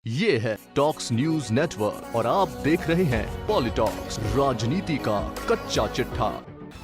ये है talks news network और आप देख रहे हैं पॉलिटॉक्स, राजनीति का कच्चा चिट्ठा।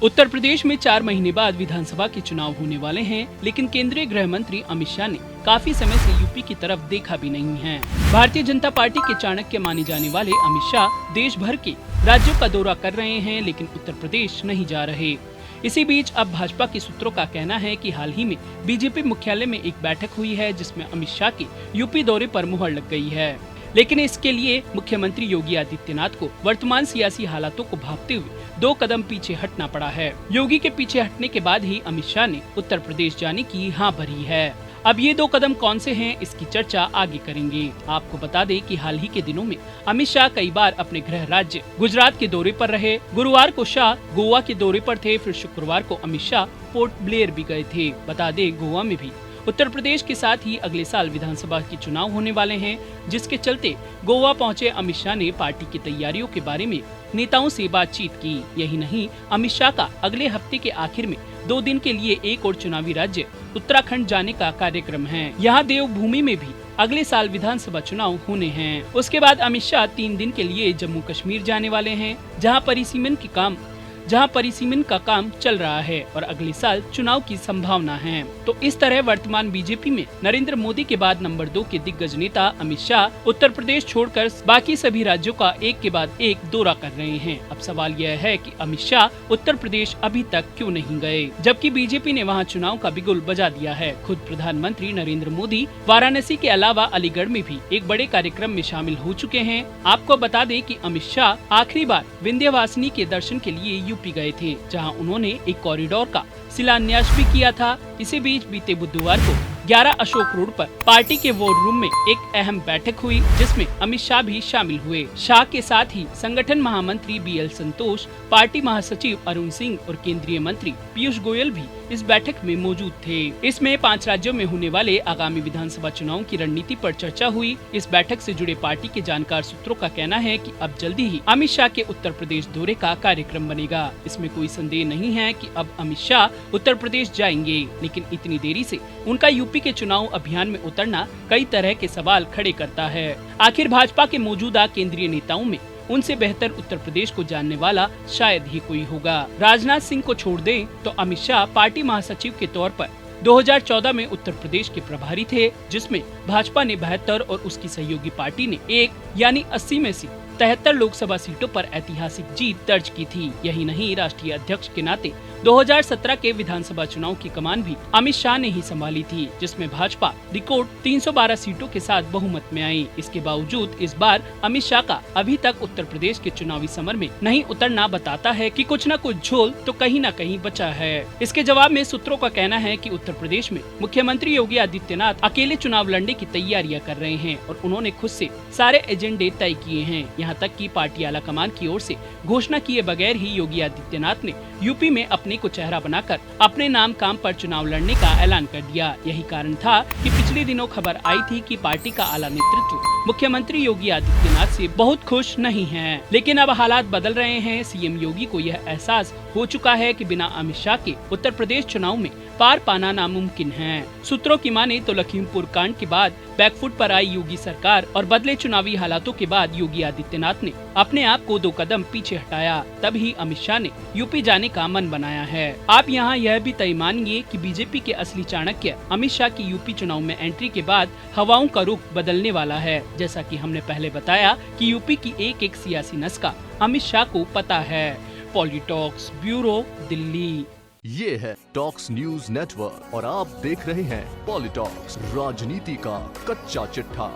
उत्तर प्रदेश में 4 महीने बाद विधानसभा के चुनाव होने वाले हैं, लेकिन केंद्रीय गृह मंत्री अमित शाह ने काफी समय से यूपी की तरफ देखा भी नहीं है। भारतीय जनता पार्टी के चाणक्य माने जाने वाले अमित शाह देश भर के राज्यों का दौरा कर रहे हैं, लेकिन उत्तर प्रदेश नहीं जा रहे। इसी बीच अब भाजपा के सूत्रों का कहना है कि हाल ही में बीजेपी मुख्यालय में एक बैठक हुई है, जिसमें अमित शाह के यूपी दौरे पर मुहर लग गई है। लेकिन इसके लिए मुख्यमंत्री योगी आदित्यनाथ को वर्तमान सियासी हालातों को भांपते हुए 2 कदम पीछे हटना पड़ा है। योगी के पीछे हटने के बाद ही अमित शाह ने उत्तर प्रदेश जाने की हाँ भरी है। अब ये 2 कदम कौन से हैं, इसकी चर्चा आगे करेंगे। आपको बता दें कि हाल ही के दिनों में अमित शाह कई बार अपने गृह राज्य गुजरात के दौरे पर रहे। गुरुवार को शाह गोवा के दौरे पर थे, फिर शुक्रवार को अमित शाह पोर्ट ब्लेयर भी गए थे। बता दें, गोवा में भी उत्तर प्रदेश के साथ ही अगले साल विधानसभा के चुनाव होने वाले हैं, जिसके चलते गोवा पहुंचे अमित शाह ने पार्टी की तैयारियों के बारे में नेताओं से बातचीत की। यही नहीं, अमित शाह का अगले हफ्ते के आखिर में 2 दिन के लिए एक और चुनावी राज्य उत्तराखंड जाने का कार्यक्रम है। यहाँ देवभूमि में भी अगले साल विधानसभा चुनाव होने हैं। उसके बाद अमित शाह 3 दिन के लिए जम्मू कश्मीर जाने वाले हैं, जहाँ परिसीमन का काम चल रहा है और अगले साल चुनाव की संभावना है। तो इस तरह वर्तमान बीजेपी में नरेंद्र मोदी के बाद नंबर 2 के दिग्गज नेता अमित शाह उत्तर प्रदेश छोड़कर बाकी सभी राज्यों का एक के बाद एक दौरा कर रहे हैं। अब सवाल यह है कि अमित शाह उत्तर प्रदेश अभी तक क्यों नहीं गए, जबकि बीजेपी ने वहां चुनाव का बिगुल बजा दिया है। खुद प्रधानमंत्री नरेंद्र मोदी वाराणसी के अलावा अलीगढ़ में भी एक बड़े कार्यक्रम में शामिल हो चुके हैं। आपको बता दें कि अमित शाह आखिरी बार विंध्यवासिनी के दर्शन के लिए यूपी गए थे, जहां उन्होंने एक कॉरिडोर का शिलान्यास भी किया था। इसी बीच बीते बुधवार को 11 अशोक रोड पर पार्टी के वॉर रूम में एक अहम बैठक हुई, जिसमें अमित शाह भी शामिल हुए। शाह के साथ ही संगठन महामंत्री BL संतोष, पार्टी महासचिव अरुण सिंह और केंद्रीय मंत्री पीयूष गोयल भी इस बैठक में मौजूद थे। इसमें 5 राज्यों में होने वाले आगामी विधानसभा चुनाव की रणनीति पर चर्चा हुई। इस बैठक से जुड़े पार्टी के जानकार सूत्रों का कहना है कि अब जल्दी ही अमित शाह के उत्तर प्रदेश दौरे का कार्यक्रम बनेगा। इसमें कोई संदेह नहीं है कि अब अमित शाह उत्तर प्रदेश जाएंगे, लेकिन इतनी देरी से उनका यूपी के चुनाव अभियान में उतरना कई तरह के सवाल खड़े करता है। आखिर भाजपा के मौजूदा केंद्रीय नेताओं में उनसे बेहतर उत्तर प्रदेश को जानने वाला शायद ही कोई होगा। राजनाथ सिंह को छोड़ दें तो अमित शाह पार्टी महासचिव के तौर पर 2014 में उत्तर प्रदेश के प्रभारी थे, जिसमें भाजपा ने 72 और उसकी सहयोगी पार्टी ने 1 यानी 80 में से 73 लोकसभा सीटों पर ऐतिहासिक जीत दर्ज की थी। यही नहीं, राष्ट्रीय अध्यक्ष के नाते 2017 के विधानसभा चुनाव की कमान भी अमित शाह ने ही संभाली थी, जिसमें भाजपा रिकॉर्ड 312 सीटों के साथ बहुमत में आई। इसके बावजूद इस बार अमित शाह का अभी तक उत्तर प्रदेश के चुनावी समर में नहीं उतरना बताता है कि कुछ न कुछ झोल तो कहीं न कहीं बचा है। इसके जवाब में सूत्रों का कहना है कि उत्तर प्रदेश में मुख्यमंत्री योगी आदित्यनाथ अकेले चुनाव लड़ने की तैयारियां कर रहे हैं और उन्होंने खुद से सारे एजेंडे तय किए हैं। यहाँ तक कि पार्टी आलाकमान की ओर से घोषणा किए बगैर ही योगी आदित्यनाथ ने यूपी में अपने को चेहरा बनाकर अपने नाम काम पर चुनाव लड़ने का ऐलान कर दिया। यही कारण था कि पिछले दिनों खबर आई थी कि पार्टी का आला नेतृत्व मुख्यमंत्री योगी आदित्यनाथ से बहुत खुश नहीं है। लेकिन अब हालात बदल रहे हैं। सीएम योगी को यह एहसास हो चुका है कि बिना अमित शाह के उत्तर प्रदेश चुनाव में पार पाना नामुमकिन है। सूत्रों की माने तो लखीमपुर कांड के बाद बैकफुट पर आई योगी सरकार और बदले चुनावी हालातों के बाद योगी आदित्यनाथ ने अपने आप को 2 कदम पीछे हटाया, तभी अमित शाह ने यूपी जाने का मन बनाया है। आप यहाँ यह भी तय मानिए कि बीजेपी के असली चाणक्य अमित शाह की यूपी चुनाव में एंट्री के बाद हवाओं का रुख बदलने वाला है। जैसा कि हमने पहले बताया कि यूपी की एक सियासी नस का अमित शाह को पता है। पॉलिटॉक्स ब्यूरो, दिल्ली। ये है टॉक्स न्यूज नेटवर्क और आप देख रहे हैं पॉलिटॉक्स, राजनीति का कच्चा चिट्ठा।